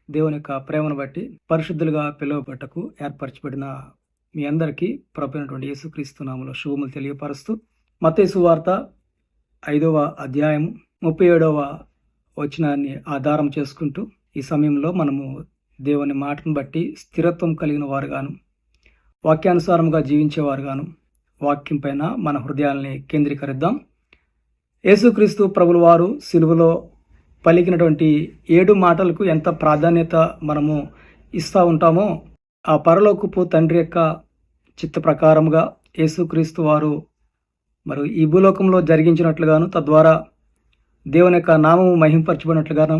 దేవుని యొక్క ప్రేమను బట్టి పరిశుద్ధులుగా పిలువబట్టకు ఏర్పరచబడిన మీ అందరికీ ప్రభువైనటువంటి యేసుక్రీస్తు నామములో శుభములు తెలియపరుస్తూ మత్తయి సువార్త 5వ అధ్యాయం 37వ వచనాన్ని ఆధారం చేసుకుంటూ ఈ సమయంలో మనము దేవుని మాటను బట్టి స్థిరత్వం కలిగిన వారుగాను వాక్యానుసారంగా జీవించేవారుగాను వాక్యం పైన మన హృదయాల్ని కేంద్రీకరిద్దాం. యేసుక్రీస్తు ప్రభుల వారు సిలువలో పలికినటువంటి 7 మాటలకు ఎంత ప్రాధాన్యత మనము ఇస్తూ ఉంటామో ఆ పరలోకపు తండ్రి యొక్క చిత్త ప్రకారముగా యేసుక్రీస్తు వారు మరి ఈ భూలోకంలో జరిగించినట్లుగాను తద్వారా దేవుని యొక్క నామము మహింపరచబడినట్లుగాను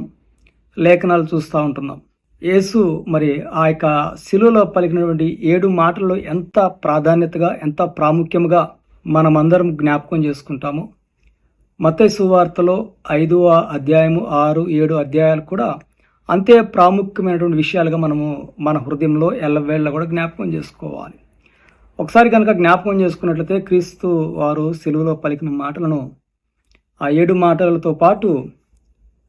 లేఖనాలు చూస్తూ ఉంటున్నాం. యేసు మరి ఆ యొక్క శిలువలో పలికినటువంటి 7 మాటల్లో ఎంత ప్రాధాన్యతగా ఎంత ప్రాముఖ్యముగా మనమందరం జ్ఞాపకం చేసుకుంటామో మత్తయి సువార్తలో 5వ అధ్యాయము 6, 7 అధ్యాయాలు కూడా అంతే ప్రాముఖ్యమైనటువంటి విషయాలుగా మనము మన హృదయంలో ఎల్లవేళ్ళ కూడా జ్ఞాపకం చేసుకోవాలి. ఒకసారి కనుక జ్ఞాపకం చేసుకున్నట్లయితే క్రీస్తు వారు సిలువలో పలికిన మాటలను ఆ 7 మాటలతో పాటు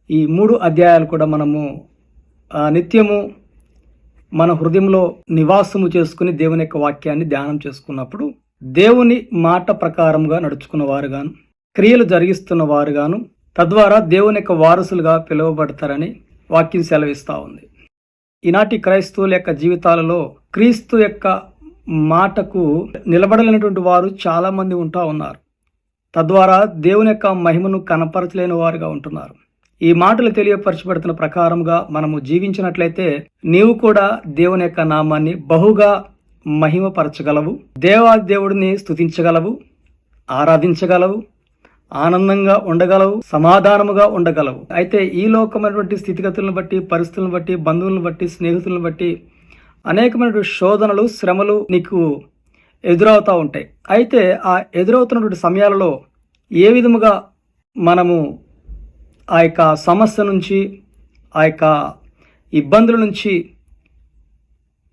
ఈ 3 అధ్యాయాలు కూడా మనము నిత్యము మన హృదయంలో నివాసము చేసుకుని దేవుని యొక్క వాక్యాన్ని ధ్యానం చేసుకున్నప్పుడు దేవుని మాట ప్రకారంగా నడుచుకున్న వారుగాను క్రియలు జరిగిస్తున్న వారుగాను తద్వారా దేవుని యొక్క వారసులుగా పిలువబడతారని వాక్యం సెలవిస్తూ ఉంది. ఈనాటి క్రైస్తవుల యొక్క జీవితాలలో క్రీస్తు యొక్క మాటకు నిలబడలేనటువంటి వారు చాలామంది ఉంటా ఉన్నారు. తద్వారా దేవుని యొక్క మహిమను కనపరచలేని వారుగా ఉంటున్నారు. ఈ మాటలు తెలియపరచబడుతున్న ప్రకారంగా మనము జీవించినట్లయితే నీవు కూడా దేవుని యొక్క నామాన్ని బహుగా మహిమపరచగలవు, దేవాదేవుడిని స్తుతించగలవు, ఆరాధించగలవు, ఆనందంగా ఉండగలవు, సమాధానముగా ఉండగలవు. అయితే ఈ లోకమైనటువంటి స్థితిగతులను బట్టి, పరిస్థితులను బట్టి, బంధువులను బట్టి, స్నేహితులను బట్టి అనేకమైనటువంటి శోధనలు, శ్రమలు నీకు ఎదురవుతూ ఉంటాయి. అయితే ఆ ఎదురవుతున్నటువంటి సమయాలలో ఏ విధముగా మనము ఆ యొక్క సమస్య నుంచి, ఆ యొక్క ఇబ్బందుల నుంచి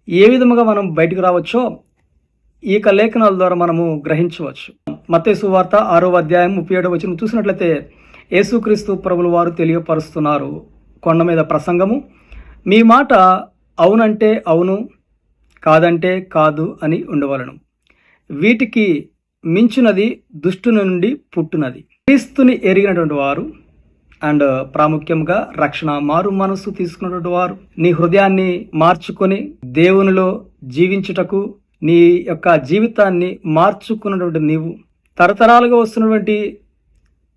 ఏ విధముగా మనం బయటకు రావచ్చో ఈ యొక్క లేఖనాల ద్వారా మనము గ్రహించవచ్చు. మత్తయి సువార్త 6వ అధ్యాయం 37వ వచనం చూసినట్లయితే యేసుక్రీస్తు ప్రభుల వారు తెలియపరుస్తున్నారు. కొండ మీద ప్రసంగము, మీ మాట అవునంటే అవును, కాదంటే కాదు అని ఉండవలను. వీటికి మించినది దుష్టుని నుండి పుట్టునది. క్రీస్తుని ఎరిగినటువంటి వారు అండ్ ప్రాముఖ్యంగా రక్షణ మారు మనస్సు తీసుకున్నటువంటి వారు నీ హృదయాన్ని మార్చుకొని దేవునిలో జీవించుటకు నీ యొక్క జీవితాన్ని మార్చుకున్నటువంటి నీవు తరతరాలుగా వస్తున్నటువంటి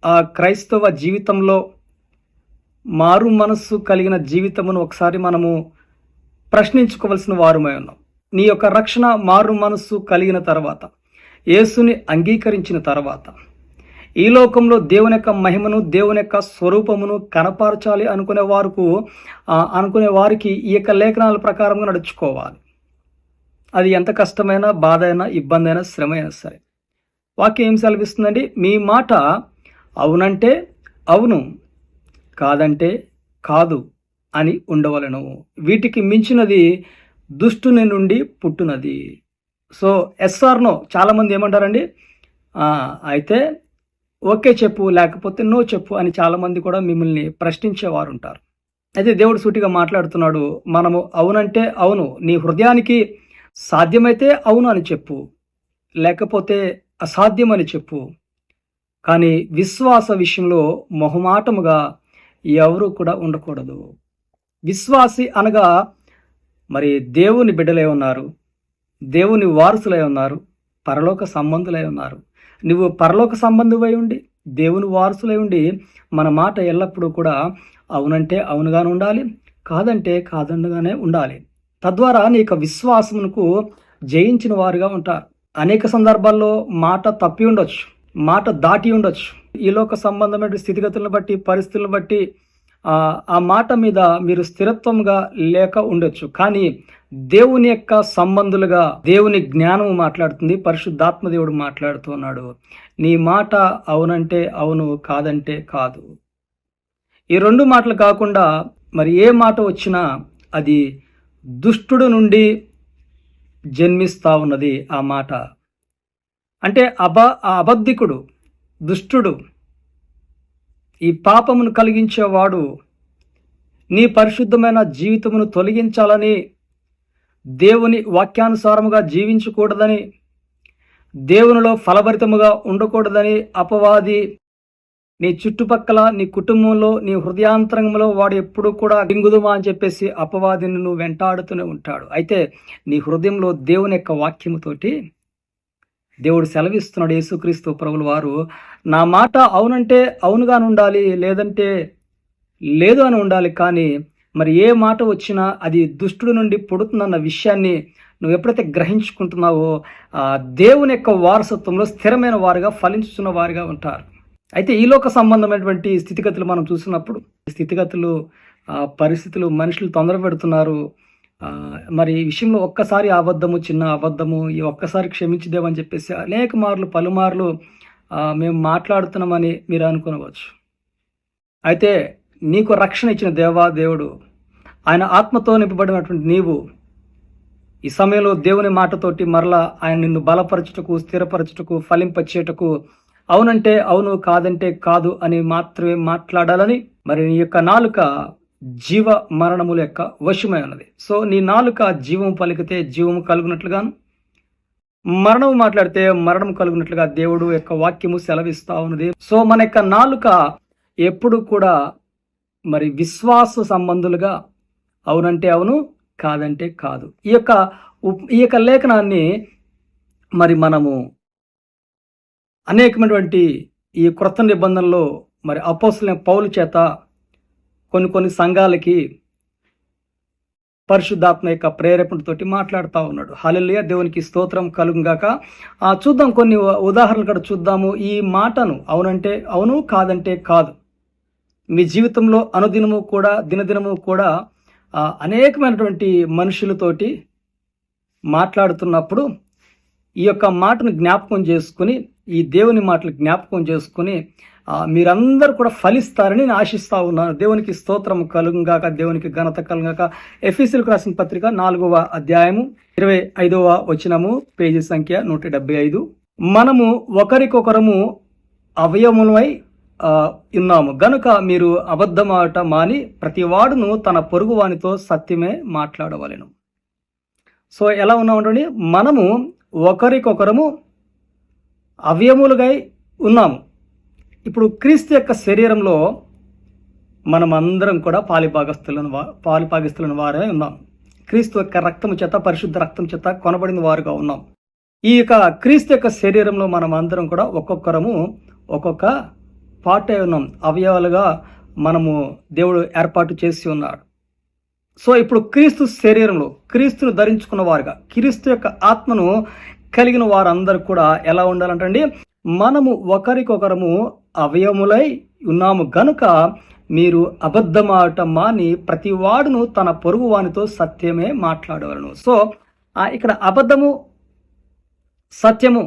ఆ క్రైస్తవ జీవితంలో మారు మనస్సు కలిగిన జీవితమును ఒకసారి మనము ప్రశ్నించుకోవలసిన వారమై ఉన్నాం. నీ యొక్క రక్షణ మారు మనస్సు కలిగిన తర్వాత, యేసుని అంగీకరించిన తర్వాత ఈ లోకంలో దేవుని యొక్క మహిమను, దేవుని యొక్క స్వరూపమును కనపరచాలి అనుకునే వారికి ఈ యొక్క లేఖనాల ప్రకారంగా నడుచుకోవాలి. అది ఎంత కష్టమైనా, బాధ అయినా, ఇబ్బంది అయినా, శ్రమ అయినా సరే. వాక్యం ఏం సెలవిస్తుందండి? మీ మాట అవునంటే అవును, కాదంటే కాదు అని ఉండవలను. వీటికి మించినది దుష్టుని నుండి పుట్టునది. సో ఎస్ఆర్ నో, చాలామంది ఏమంటారండి, అయితే ఓకే చెప్పు, లేకపోతే నో చెప్పు అని చాలామంది కూడా మిమ్మల్ని ప్రశ్నించేవారు ఉంటారు. అయితే దేవుడు సూటిగా మాట్లాడుతున్నాడు, మనము అవునంటే అవును, నీ హృదయానికి సాధ్యమైతే అవును అని చెప్పు, లేకపోతే అసాధ్యం అని చెప్పు. కానీ విశ్వాస విషయంలో మొహమాటముగా ఎవరు కూడా ఉండకూడదు. విశ్వాసి అనగా మరి దేవుని బిడ్డలై ఉన్నారు, దేవుని వారసులై ఉన్నారు, పరలోక సంబంధులై ఉన్నారు. నువ్వు పరలోక సంబంధువై ఉండి, దేవుని వారసులై ఉండి మన మాట ఎల్లప్పుడూ కూడా అవునంటే అవునుగానే ఉండాలి, కాదంటే కాదండుగానే ఉండాలి. తద్వారా నీ యొక్క విశ్వాసమునకు జయించిన వారుగా ఉంటారు. అనేక సందర్భాల్లో మాట తప్పి ఉండొచ్చు, మాట దాటి ఉండొచ్చు. ఈ లోక సంబంధమైన స్థితిగతులను బట్టి, పరిస్థితులను బట్టి ఆ మాట మీద మీరు స్థిరత్వంగా లేక ఉండొచ్చు. కానీ దేవుని యొక్క సంబంధులుగా దేవుని జ్ఞానము మాట్లాడుతుంది, పరిశుద్ధాత్మ దేవుడు మాట్లాడుతున్నాడు. నీ మాట అవునంటే అవును, కాదంటే కాదు. ఈ 2 మాటలు కాకుండా మరి ఏ మాట వచ్చినా అది దుష్టుడు నుండి జన్మిస్తా ఉన్నది. ఆ మాట అంటే అబద్ధికుడు, దుష్టుడు, ఈ పాపమును కలిగించేవాడు నీ పరిశుద్ధమైన జీవితమును తొలగించాలని, దేవుని వాక్యానుసారముగా జీవించకూడదని, దేవునిలో ఫలభరితముగా ఉండకూడదని అపవాది నీ చుట్టుపక్కల, నీ కుటుంబంలో, నీ హృదయాంతరంగంలో వాడు ఎప్పుడు కూడా డింగుదుమా అని చెప్పేసి అపవాదిని నువ్వు వెంటాడుతూనే ఉంటాడు. అయితే నీ హృదయంలో దేవుని యొక్క వాక్యముతోటి దేవుడు సెలవిస్తున్నాడు. యేసుక్రీస్తు ప్రభుల వారు, నా మాట అవునంటే అవునుగానే ఉండాలి, లేదంటే లేదు అని ఉండాలి. కానీ మరి ఏ మాట వచ్చినా అది దుష్టుడి నుండి పుడుతుందన్న విషయాన్ని నువ్వు ఎప్పుడైతే గ్రహించుకుంటున్నావో దేవుని యొక్క వారసత్వంలో స్థిరమైన వారుగా, ఫలించుతున్న వారుగా ఉంటారు. అయితే ఈ లోక సంబంధమైనటువంటి స్థితిగతులు మనం చూసినప్పుడు, స్థితిగతులు, పరిస్థితులు, మనుషులు తొందర పెడుతున్నారు. మరి ఈ విషయంలో ఒక్కసారి అబద్ధము, చిన్న అబద్ధము, ఈ ఒక్కసారి క్షమించుదేమని చెప్పేసి అనేక మార్లు, పలుమార్లు మేము మాట్లాడుతున్నామని మీరు అనుకోవచ్చు. అయితే నీకు రక్షణ ఇచ్చిన దేవుడు, ఆయన ఆత్మతో నింపబడినటువంటి నీవు ఈ సమయంలో దేవుని మాటతోటి మరలా ఆయన నిన్ను బలపరచుటకు, స్థిరపరచుటకు, ఫలింపచేయటకు, అవునంటే అవును, కాదంటే కాదు అని మాత్రమే మాట్లాడాలని మరి నీ యొక్క నాలుక జీవ మరణముల యొక్క వశమై ఉన్నది. సో నీ నాలుక జీవం పలికితే జీవము కలుగునట్లుగాను, మరణము మాట్లాడితే మరణం కలుగునట్లుగా దేవుడు యొక్క వాక్యము సెలవిస్తా ఉన్నది. సో మన యొక్క నాలుక ఎప్పుడు కూడా మరి విశ్వాస సంబంధులుగా అవునంటే అవును, కాదంటే కాదు. ఈ యొక్క లేఖనాన్ని మరి మనము అనేకమైనటువంటి ఈ క్రొత్త నిబంధనలో మరి అపోస్తలుడైన పౌలు చేత కొన్ని సంఘాలకి పరిశుద్ధాత్మ యొక్క ప్రేరేపణతోటి మాట్లాడుతూ ఉన్నాడు. హల్లెలూయా, దేవునికి స్తోత్రం కలుగుగాక. చూద్దాం, కొన్ని ఉదాహరణలు కూడా చూద్దాము. ఈ మాటను అవునంటే అవును, కాదంటే కాదు మీ జీవితంలో అనుదినము కూడా, దినదినము కూడా అనేకమైనటువంటి మనుషులతోటి మాట్లాడుతున్నప్పుడు ఈ యొక్క మాటను జ్ఞాపకం చేసుకుని, ఈ దేవుని మాటలు జ్ఞాపకం చేసుకుని మీరందరూ కూడా ఫలిస్తారని నేను ఆశిస్తూ ఉన్నాను. దేవునికి స్తోత్రం కలుగుగాక, దేవునికి ఘనత కలుగాక. ఎఫెసీయులకు రాసిన పత్రిక 4వ అధ్యాయము 25వ వచనము, పేజీ సంఖ్య 175. మనము ఒకరికొకరము అవయములమై ఉన్నాము గనుక మీరు అబద్ధమాట మాని ప్రతివాడును తన పొరుగు వానితో సత్యమే మాట్లాడవలెను. సో ఎలా ఉన్నామంటే, మనము ఒకరికొకరము అవయములుగా ఉన్నాము. ఇప్పుడు క్రీస్తు యొక్క శరీరంలో మనం అందరం కూడా పాలిభాగస్తులను వారే ఉన్నాం. క్రీస్తు యొక్క రక్తము చేత, పరిశుద్ధ రక్తం చేత కొనబడిన వారుగా ఉన్నాం. ఈ యొక్క క్రీస్తు యొక్క శరీరంలో మనం అందరం కూడా ఒక్కొక్కరము ఒక్కొక్క పార్టే ఉన్నాం, అవయవాలుగా మనము దేవుడు ఏర్పాటు చేసి ఉన్నాడు. సో ఇప్పుడు క్రీస్తు శరీరంలో క్రీస్తును ధరించుకున్న వారుగా, క్రీస్తు యొక్క ఆత్మను కలిగిన వారందరూ కూడా ఎలా ఉండాలంటండి, మనము ఒకరికొకరము అవయములై ఉన్నాము గనుక మీరు అబద్ధమాట మాని ప్రతి వాడును తన పొరుగు వానితో సత్యమే మాట్లాడవలను. సో ఇక్కడ అబద్ధము, సత్యము,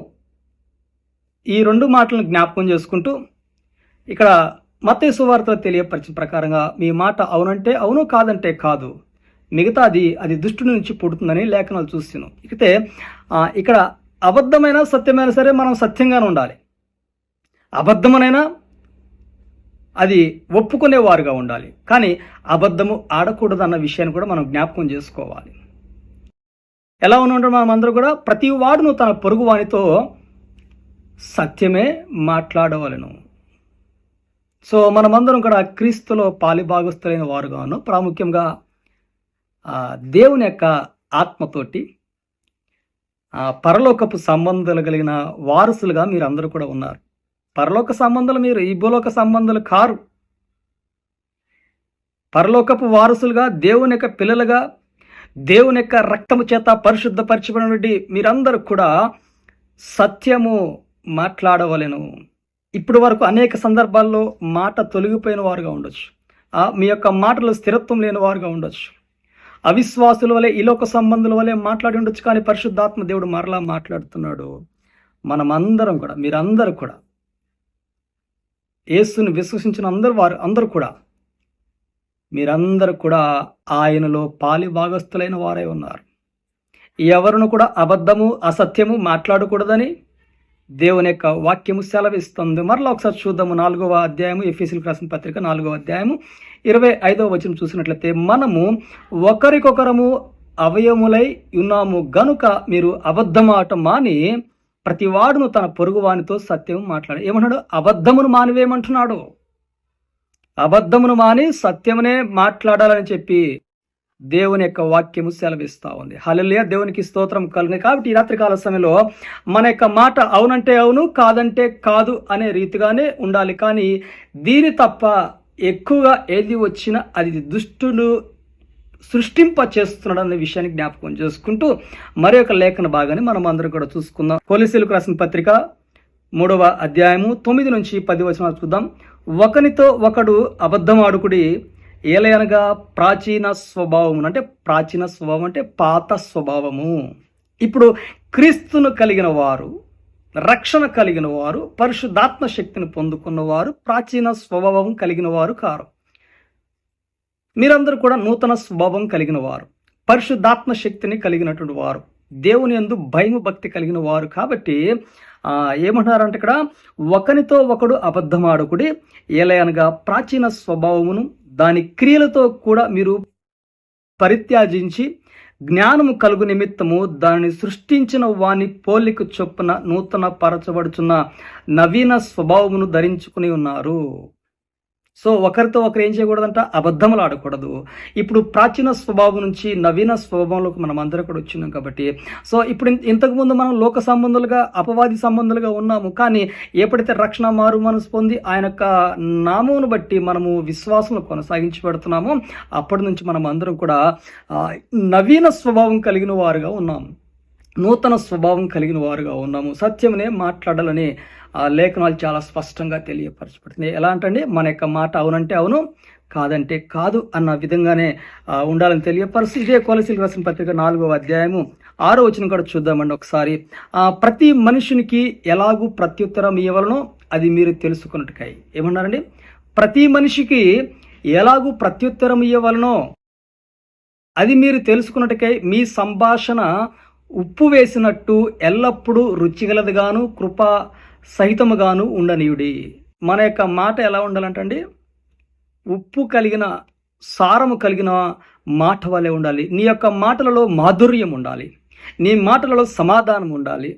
ఈ రెండు మాటలను జ్ఞాపకం చేసుకుంటూ ఇక్కడ మత్తయి సువార్తలో తెలియపరిచిన ప్రకారంగా మీ మాట అవునంటే అవును, కాదంటే కాదు, మిగతా అది దుష్టుడి నుంచి పుడుతుందని లేఖనాలు చూస్తున్నాం. ఇకపోతే ఇక్కడ అబద్ధమైన సత్యమైనా సరే మనం సత్యంగానే ఉండాలి. అబద్ధమనైనా అది ఒప్పుకునేవారుగా ఉండాలి. కానీ అబద్ధము ఆడకూడదు అన్న విషయాన్ని కూడా మనం జ్ఞాపకం చేసుకోవాలి. ఎలా ఉన్నామంటే మనం అందరూ కూడా ప్రతి వాడును తన పొరుగు వానితో సత్యమే మాట్లాడవలను. సో మనమందరం కూడా క్రీస్తులో పాలిభాగస్తులైన వారుగాను, ప్రాముఖ్యంగా దేవుని యొక్క ఆత్మతోటి పరలోకపు సంబంధాలు కలిగిన వారసులుగా మీరు అందరూ కూడా ఉన్నారు. పరలోక సంబంధాలు మీరు, ఈ భూలోక సంబంధాలు కారు. పరలోకపు వారసులుగా, దేవుని యొక్క పిల్లలుగా, దేవుని యొక్క రక్తము చేత పరిశుద్ధపరచబడినటువంటి మీరందరూ కూడా సత్యము మాట్లాడవలెను. ఇప్పటి వరకు అనేక సందర్భాల్లో మాట తొలగిపోయిన వారుగా ఉండొచ్చు, మీ యొక్క మాటలో స్థిరత్వం లేని వారుగా ఉండొచ్చు, అవిశ్వాసుల వలె, ఈలోక సంబంధుల వలె మాట్లాడి ఉండొచ్చు. కానీ పరిశుద్ధాత్మ దేవుడు మరలా మాట్లాడుతున్నాడు. మనమందరం కూడా, మీరందరూ కూడా, యేసుని విశ్వసించిన అందరూ కూడా, మీరందరూ కూడా ఆయనలో పాలిభాగస్తులైన వారై ఉన్నారు. ఎవరును కూడా అబద్ధము, అసత్యము మాట్లాడకూడదని దేవుని యొక్క వాక్యము సెలవిస్తుంది. మరలా ఒకసారి చూద్దాము. 4వ అధ్యాయము, ఎఫెసీయులకు రాసిన పత్రిక 4వ అధ్యాయము 25వ వచనం చూసినట్లయితే, మనము ఒకరికొకరము అవయములై ఉన్నాము గనుక మీరు అబద్ధమాట మాని ప్రతివాడును తన పొరుగువానితో సత్యం మాట్లాడు. ఏమన్నాడు? అబద్ధమును మానివేయమంటున్నాడు. అబద్ధమును మాని సత్యమునే మాట్లాడాలని చెప్పి దేవుని యొక్క వాక్యము సెలవిస్తూ ఉంది. హల్లెలూయా, దేవునికి స్తోత్రం కలుగును. కాబట్టి ఈ రాత్రికాల సమయంలో మన యొక్క మాట అవునంటే అవును, కాదంటే కాదు అనే రీతిగానే ఉండాలి. కానీ దీని తప్ప ఎక్కువగా ఏది వచ్చినా అది దుష్టుడు సృష్టింప చేస్తున్నాడు అనే విషయాన్ని జ్ఞాపకం చేసుకుంటూ మరి ఒక లేఖన భాగాన్ని మనం అందరం కూడా చూసుకుందాం. కొలస్సీయులకు రాసిన పత్రిక 3వ అధ్యాయము 9 నుంచి 10 వచనాలు చూద్దాం. ఒకనితో ఒకడు అబద్ధమాడుకుడి, ఏలయనగా ప్రాచీన స్వభావము. అంటే ప్రాచీన స్వభావం అంటే పాత స్వభావము. ఇప్పుడు క్రీస్తును కలిగిన వారు, రక్షణ కలిగిన వారు, పరిశుద్ధాత్మ శక్తిని పొందుకున్నవారు ప్రాచీన స్వభావం కలిగిన వారు కారు. మీరందరూ కూడా నూతన స్వభావం కలిగిన వారు, పరిశుద్ధాత్మ శక్తిని కలిగినటువంటి వారు, దేవుని యందు భయము భక్తి కలిగిన వారు. కాబట్టి ఏమంటారంటే ఇక్కడ, ఒకనితో ఒకడు అబద్ధమాడుకుడి, ఏలయనగా ప్రాచీన స్వభావమును దాని క్రియలతో కూడా మీరు పరిత్యాజించి జ్ఞానము కలుగు నిమిత్తము దానిని సృష్టించిన వాని పోలిక చొప్పున నూతన పరచబడుచున్న నవీన స్వభావమును ధరించుకుని ఉన్నారు. సో ఒకరితో ఒకరు ఏం చేయకూడదంట? అబద్ధములు ఆడకూడదు. ఇప్పుడు ప్రాచీన స్వభావం నుంచి నవీన స్వభావంలోకి మనం అందరం కూడా వచ్చినాం. కాబట్టి సో ఇప్పుడు ఇంతకుముందు మనం లోక సంబంధులుగా, అపవాది సంబంధులుగా ఉన్నాము. కానీ ఎప్పుడైతే రక్షణ మారు మనసు పొంది ఆయన యొక్క నామమును బట్టి మనము విశ్వాసంలో కొనసాగించి పెడుతున్నామో అప్పటి నుంచి మనం అందరం కూడా నవీన స్వభావం కలిగిన వారుగా ఉన్నాము, నూతన స్వభావం కలిగిన వారుగా ఉన్నాము. సత్యమునే మాట్లాడాలని లేఖనాలు చాలా స్పష్టంగా తెలియపరచబడుతుంది. ఎలా అంటే మన యొక్క మాట అవునంటే అవును, కాదంటే కాదు అన్న విధంగానే ఉండాలని తెలియపరుస్తూ ఇదే కొలస్సీయులకు రాసిన పత్రిక 4వ అధ్యాయము 6వ వచనం కూడా చూద్దామండి ఒకసారి. ప్రతి మనుషునికి ఎలాగూ ప్రత్యుత్తరం ఇవ్వవలనో అది మీరు తెలుసుకున్నట్టుకై. ఏమన్నారండి? ప్రతి మనిషికి ఎలాగూ ప్రత్యుత్తరం ఇవ్వవలనో అది మీరు తెలుసుకున్నట్టుకై మీ సంభాషణ ఉప్పు వేసినట్టు ఎల్లప్పుడూ రుచిగలదిగాను కృపా సహితముగాను ఉండనీయుడి. మన యొక్క మాట ఎలా ఉండాలంటండి? ఉప్పు కలిగిన, సారము కలిగిన మాట వలె ఉండాలి. నీ యొక్క మాటలలో మాధుర్యం ఉండాలి, నీ మాటలలో సమాధానం ఉండాలి,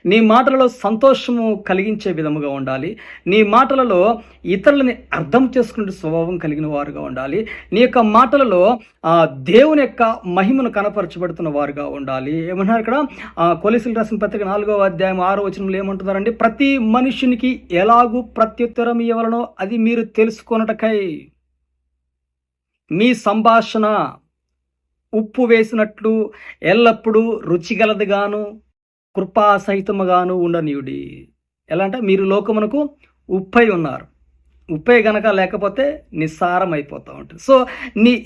నీ మాటలలో సంతోషము కలిగించే విధముగా ఉండాలి, నీ మాటలలో ఇతరులని అర్థం చేసుకునే స్వభావం కలిగిన వారుగా ఉండాలి, నీ యొక్క మాటలలో దేవుని యొక్క మహిమను కనపరచబడుతున్న వారుగా ఉండాలి. ఏమన్నారు ఇక్కడ? కొలస్సీయులకు రాసిన పత్రిక 4వ అధ్యాయం 6వ వచనంలో ఏమంటున్నారండి? ప్రతి మనుషునికి ఎలాగూ ప్రత్యుత్తరం ఇవ్వవలనో అది మీరు తెలుసుకొనుటకై మీ సంభాషణ ఉప్పు వేసినట్లు ఎల్లప్పుడూ రుచిగలదిగాను కృపాసహితముగాను ఉండనీయుడి. ఎలా అంటే మీరు లోకమునకు ఉప్పై ఉన్నారు, ఉప్పై గనక లేకపోతే నిస్సారం అయిపోతూ ఉంటుంది. సో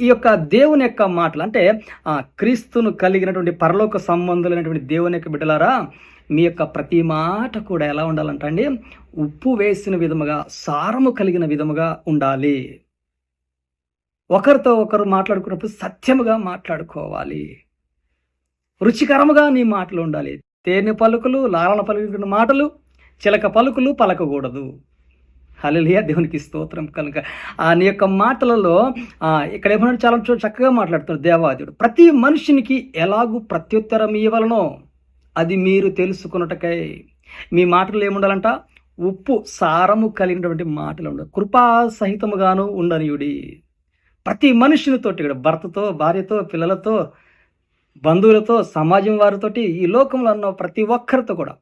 ఈ యొక్క దేవుని యొక్క మాటలు అంటే క్రీస్తును కలిగినటువంటి పరలోక సంబంధులైనటువంటి దేవుని యొక్క బిడ్డలారా, మీ యొక్క ప్రతి మాట కూడా ఎలా ఉండాలంటండి? ఉప్పు వేసిన విధముగా, సారము కలిగిన విధముగా ఉండాలి. ఒకరితో ఒకరు మాట్లాడుకున్నప్పుడు సత్యముగా మాట్లాడుకోవాలి, రుచికరముగా నీ మాటలు ఉండాలి. తేనె పలుకులు, లాలన పలుకున్న మాటలు, చిలక పలుకులు పలకకూడదు. హల్లెలూయా, దేవునికి స్తోత్రం కనుక నీ యొక్క మాటలలో ఇక్కడ ఏమన్నా చాలా చక్కగా మాట్లాడుతున్నారు దేవాదేవుడు. ప్రతి మనిషినికి ఎలాగూ ప్రత్యుత్తరం ఇవ్వవలనో అది మీరు తెలుసుకున్నటకై మీ మాటలు ఏముండాలంట? ఉప్పు సారము కలిగినటువంటి మాటలు ఉండాలి, కృపా సహితముగాను ఉండనీయుడి. ప్రతి మనుషునితోటి కూడా, భర్తతో, భార్యతో, పిల్లలతో, బంధువులతో, సమాజం వారితోటి, ఈ లోకంలో ఉన్న ప్రతి ఒక్కరితో కూడా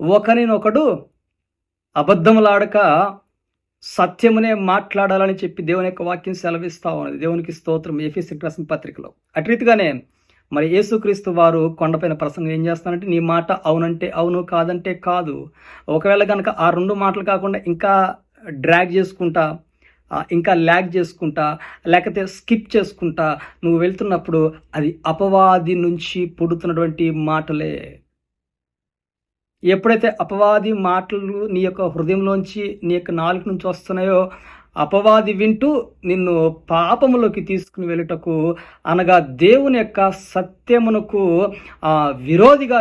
ఒకరినొకడు అబద్ధములాడక సత్యమునే మాట్లాడాలని చెప్పి దేవుని యొక్క వాక్యం సెలవిస్తా ఉన్నది. దేవునికి స్తోత్రం. ఎఫెసీయులకు రాసిన పత్రికలో అటు రీతిగానే మరి యేసుక్రీస్తు వారు కొండపైన ప్రసంగం ఏం చేస్తానంటే, నీ మాట అవునంటే అవును, కాదంటే కాదు. ఒకవేళ కనుక ఆ 2 మాటలు కాకుండా ఇంకా డ్రాగ్ చేసుకుంటా, ఇంకా ల్యాగ్ చేసుకుంటా, లేకపోతే స్కిప్ చేసుకుంటా నువ్వు వెళ్తున్నప్పుడు అది అపవాది నుంచి పుడుతున్నటువంటి మాటలే. ఎప్పుడైతే అపవాది మాటలు నీ యొక్క హృదయంలోంచి, నీ యొక్క నాలుక నుంచి వస్తున్నాయో అపవాది వింటూ నిన్ను పాపములోకి తీసుకుని వెళ్ళుటకు, అనగా దేవుని యొక్క సత్యమునకు విరోధిగా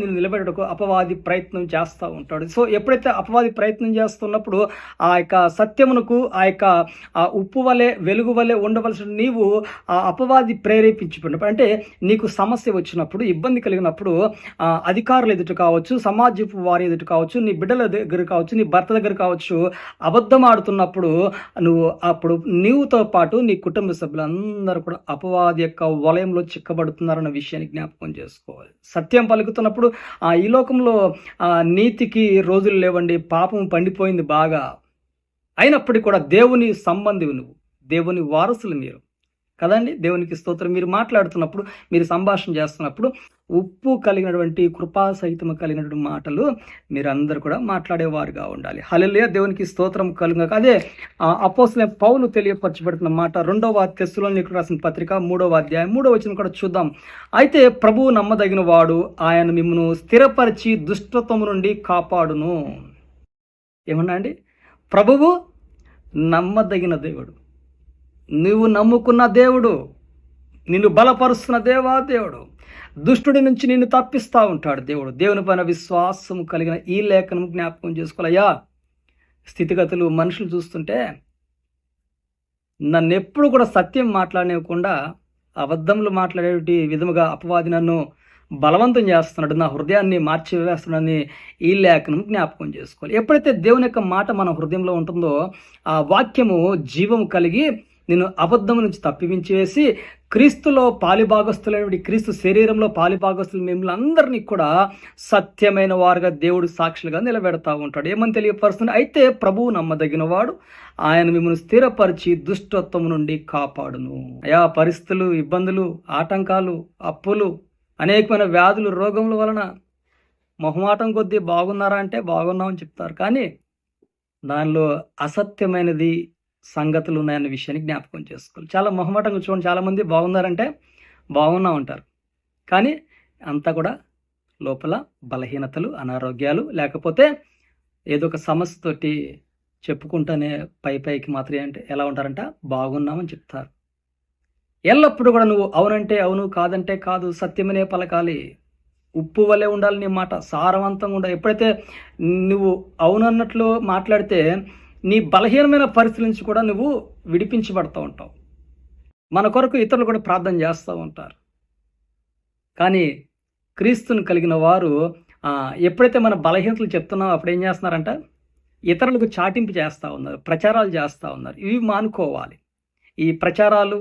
నిన్ను నిలబెట్టుటకు అపవాది ప్రయత్నం చేస్తూ ఉంటాడు. సో ఎప్పుడైతే అపవాది ప్రయత్నం చేస్తున్నప్పుడు ఆ యొక్క సత్యమునకు, ఆ యొక్క ఉప్పు వలె వెలుగు వలె ఉండవలసిన నీవు ఆ అపవాది ప్రేరేపించుకున్నప్పుడు, అంటే నీకు సమస్య వచ్చినప్పుడు, ఇబ్బంది కలిగినప్పుడు అధికారులు ఎదుట కావచ్చు, సమాజపు వారి ఎదుట కావచ్చు, నీ బిడ్డల దగ్గర కావచ్చు, నీ భర్త దగ్గర కావచ్చు, అబద్ధం ఆడుతున్నప్పుడు నీవుతో పాటు నీ కుటుంబ సభ్యులందరూ కూడా అపవాది యొక్క వలయంలో చిక్కబడుతున్నారన్న విషయాన్ని జ్ఞాపకం చేసుకోవాలి. సత్యం పలుకుతున్నప్పుడు ఈ లోకంలో నీతికి రోజులు లేవండి, పాపం పండిపోయింది బాగా. అయినప్పటికీ కూడా దేవుని సంబంధివి, నువ్వు దేవుని వారసులు మీరు కదండి. దేవునికి స్తోత్రం. మీరు మాట్లాడుతున్నప్పుడు, మీరు సంభాషణ చేస్తున్నప్పుడు ఉప్పు కలిగినటువంటి, కృపాసహితము కలిగినటువంటి మాటలు మీరందరూ కూడా మాట్లాడేవారుగా ఉండాలి. హల్లెలూయా, దేవునికి స్తోత్రం కలుగును. అదే అపోస్తలుడైన పౌలు తెలియపరచబడుతున్న మాట 2వ తెస్సలోనికీయులకు రాసిన పత్రిక 3వ అధ్యాయం 3వ వచనం కూడా చూద్దాం. అయితే ప్రభువు నమ్మదగిన వాడు, ఆయన మిమ్మును స్థిరపరిచి దుష్టత్వము నుండి కాపాడును. ఏమన్నా అండి? ప్రభువు నమ్మదగిన దేవుడు, నువ్వు నమ్ముకున్న దేవుడు, నిన్ను బలపరుస్తున్న దేవుడు, దుష్టుడి నుంచి నిన్ను తప్పిస్తూ ఉంటాడు దేవుడు. దేవుని పైన విశ్వాసం కలిగిన ఈ లేఖనం జ్ఞాపకం చేసుకోవాలయ్యా. స్థితిగతులు మనుషులు చూస్తుంటే నన్ను ఎప్పుడు కూడా సత్యం మాట్లాడనివ్వకుండా అబద్ధములు మాట్లాడే విధముగా అపవాది నన్ను బలవంతం చేస్తున్నాడు, నా హృదయాన్ని మార్చివేస్తున్నాడని ఈ లేఖనం జ్ఞాపకం చేసుకోవాలి. ఎప్పుడైతే దేవుని యొక్క మాట మన హృదయంలో ఉంటుందో ఆ వాక్యము జీవము కలిగి నిన్ను అబద్ధము నుంచి తప్పివించేసి క్రీస్తులో పాలిభాగస్తులైన, క్రీస్తు శరీరంలో పాలిభాగస్తులు మిమ్మల్ని అందరినీ కూడా సత్యమైన వారుగా దేవుడు సాక్షులుగా నిలబెడతా ఉంటాడు. ఏమని తెలియపరుస్తుంది? అయితే ప్రభువు నమ్మదగిన వాడు, ఆయన మిమ్మల్ని స్థిరపరిచి దుష్టత్వము నుండి కాపాడును. అయా, పరిస్థితులు, ఇబ్బందులు, ఆటంకాలు, అప్పులు, అనేకమైన వ్యాధులు, రోగముల వలన మొహమాటం కొద్దీ బాగున్నారా అంటే బాగున్నామని చెప్తారు, కానీ దానిలో అసత్యమైనది సంగతులు ఉన్నాయన్న విషయాన్ని జ్ఞాపకం చేసుకోవాలి. చాలా మొహమాటంగా చూడండి, చాలామంది బాగున్నారంటే బాగున్నా ఉంటారు, కానీ అంతా కూడా లోపల బలహీనతలు, అనారోగ్యాలు, లేకపోతే ఏదో ఒక సమస్యతోటి చెప్పుకుంటానే పైకి మాత్రమే అంటే ఎలా ఉంటారంట, బాగున్నామని చెప్తారు. ఎల్లప్పుడూ కూడా నువ్వు అవునంటే అవును, కాదంటే కాదు, సత్యమనే పలకాలి. ఉప్పు వలె ఉండాలి నీ మాట, సారవంతంగా ఉండాలి. ఎప్పుడైతే నువ్వు అవునన్నట్లు మాట్లాడితే నీ బలహీనమైన పరిస్థితుల నుంచి కూడా నువ్వు విడిపించబడుతూ ఉంటావు. మన కొరకు ఇతరులు కూడా ప్రార్థన చేస్తూ ఉంటారు. కానీ క్రీస్తుని కలిగిన వారు ఎప్పుడైతే మన బలహీనతలు చెప్తున్నామో అప్పుడు ఏం చేస్తున్నారంట, ఇతరులకు చాటింపు చేస్తూ ఉన్నారు, ప్రచారాలు చేస్తూ ఉన్నారు. ఇవి మానుకోవాలి. ఈ ప్రచారాలు,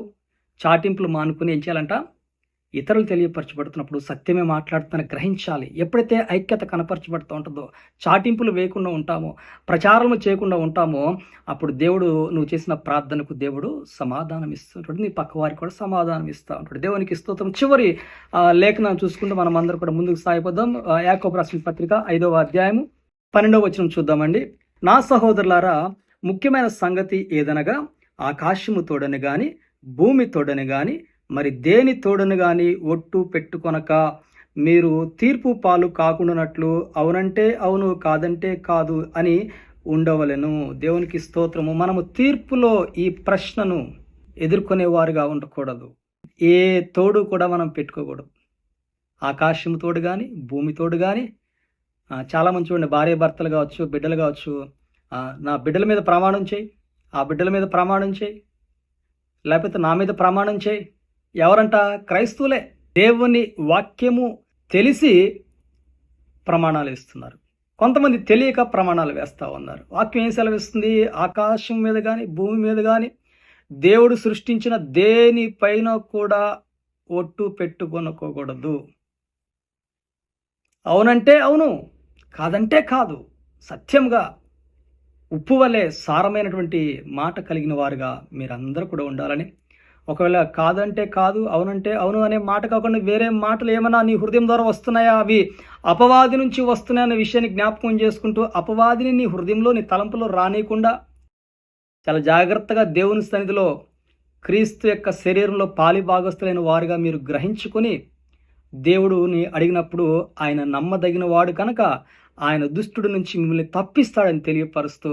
చాటింపులు మానుకుని ఏం చేయాలంట, ఇతరులు తెలియపరచబడుతున్నప్పుడు సత్యమే మాట్లాడుతానని గ్రహించాలి. ఎప్పుడైతే ఐక్యత కనపరచబడుతూ ఉంటుందో, చాటింపులు వేయకుండా ఉంటామో, ప్రచారము చేయకుండా ఉంటామో, అప్పుడు దేవుడు నువ్వు చేసిన ప్రార్థనకు దేవుడు సమాధానం ఇస్తుంటాడు, నీ పక్క వారికి కూడా సమాధానం ఇస్తూ ఉంటాడు. దేవునికి స్తోత్రం. చివరి లేఖనం చూసుకుంటూ మనం అందరూ కూడా ముందుకు సాగిపోదాం. యాకోబు రాసిన పత్రిక 5వ అధ్యాయము 12వ వచనం చూద్దామండి. నా సహోదరులారా, ముఖ్యమైన సంగతి ఏదనగా ఆకాశము తోడని గాని, భూమి తోడని గాని, మరి దేని తోడని గాని ఒట్టు పెట్టుకొనక మీరు తీర్పు పాలు కాకుండానట్లు అవునంటే అవును, కాదంటే కాదు అని ఉండవలెను. దేవునికి స్తోత్రము. మనము తీర్పులో ఈ ప్రశ్నను ఎదుర్కొనేవారుగా ఉండకూడదు. ఏ తోడు కూడా మనం పెట్టుకోకూడదు. ఆకాశము తోడు కానీ, భూమి తోడు కానీ. చాలామంది చూడండి, భార్య భర్తలు కావచ్చు, బిడ్డలు కావచ్చు, నా బిడ్డల మీద ప్రమాణం చేయి, ఆ బిడ్డల మీద ప్రమాణం చేయి, లేకపోతే నా మీద ప్రమాణం చేయి. ఎవరంట? క్రైస్తవులే. దేవుని వాక్యము తెలిసి ప్రమాణాలు ఇస్తున్నారు. కొంతమంది తెలియక ప్రమాణాలు వేస్తూ ఉన్నారు. వాక్యం ఏం సెలవిస్తుంది? ఆకాశం మీద కానీ, భూమి మీద కానీ, దేవుడు సృష్టించిన దేనిపైన కూడా ఒట్టు పెట్టుకొనుకోకూడదు. అవునంటే అవును, కాదంటే కాదు, సత్యంగా ఉప్పు వలె సారమైనటువంటి మాట కలిగిన వారుగా మీరందరూ కూడా ఉండాలని, ఒకవేళ కాదంటే కాదు, అవునంటే అవును అనే మాట కాకుండా వేరే మాటలు ఏమైనా నీ హృదయం ద్వారా వస్తున్నాయా, అవి అపవాది నుంచి వస్తున్నాయన్న విషయాన్ని జ్ఞాపకం చేసుకుంటూ, అపవాదిని నీ హృదయంలో, నీ తలంపులో రానియకుండా చాలా జాగ్రత్తగా దేవుని సన్నిధిలో క్రీస్తు యొక్క శరీరంలో పాలిభాగస్తులైన వారుగా మీరు గ్రహించుకొని, దేవుడుని అడిగినప్పుడు ఆయన నమ్మదగిన వాడు కనుక ఆయన దుష్టుడి నుంచి మిమ్మల్ని తప్పిస్తాడని తెలియపరుస్తూ,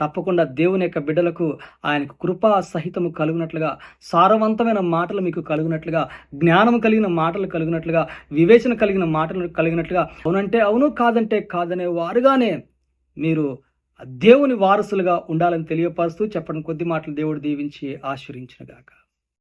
తప్పకుండా దేవుని యొక్క బిడ్డలకు ఆయనకు కృపా సహితము కలుగునట్లుగా, సారవంతమైన మాటలు మీకు కలుగునట్లుగా, జ్ఞానం కలిగిన మాటలు కలుగునట్లుగా, వివేచన కలిగిన మాటలు కలిగినట్లుగా, అవునంటే అవును, కాదంటే కాదనే వారుగానే మీరు దేవుని వారసులుగా ఉండాలని తెలియపరుస్తూ చెప్పడం కొద్ది మాటలు దేవుడు దీవించి ఆశీర్వదించును గాక.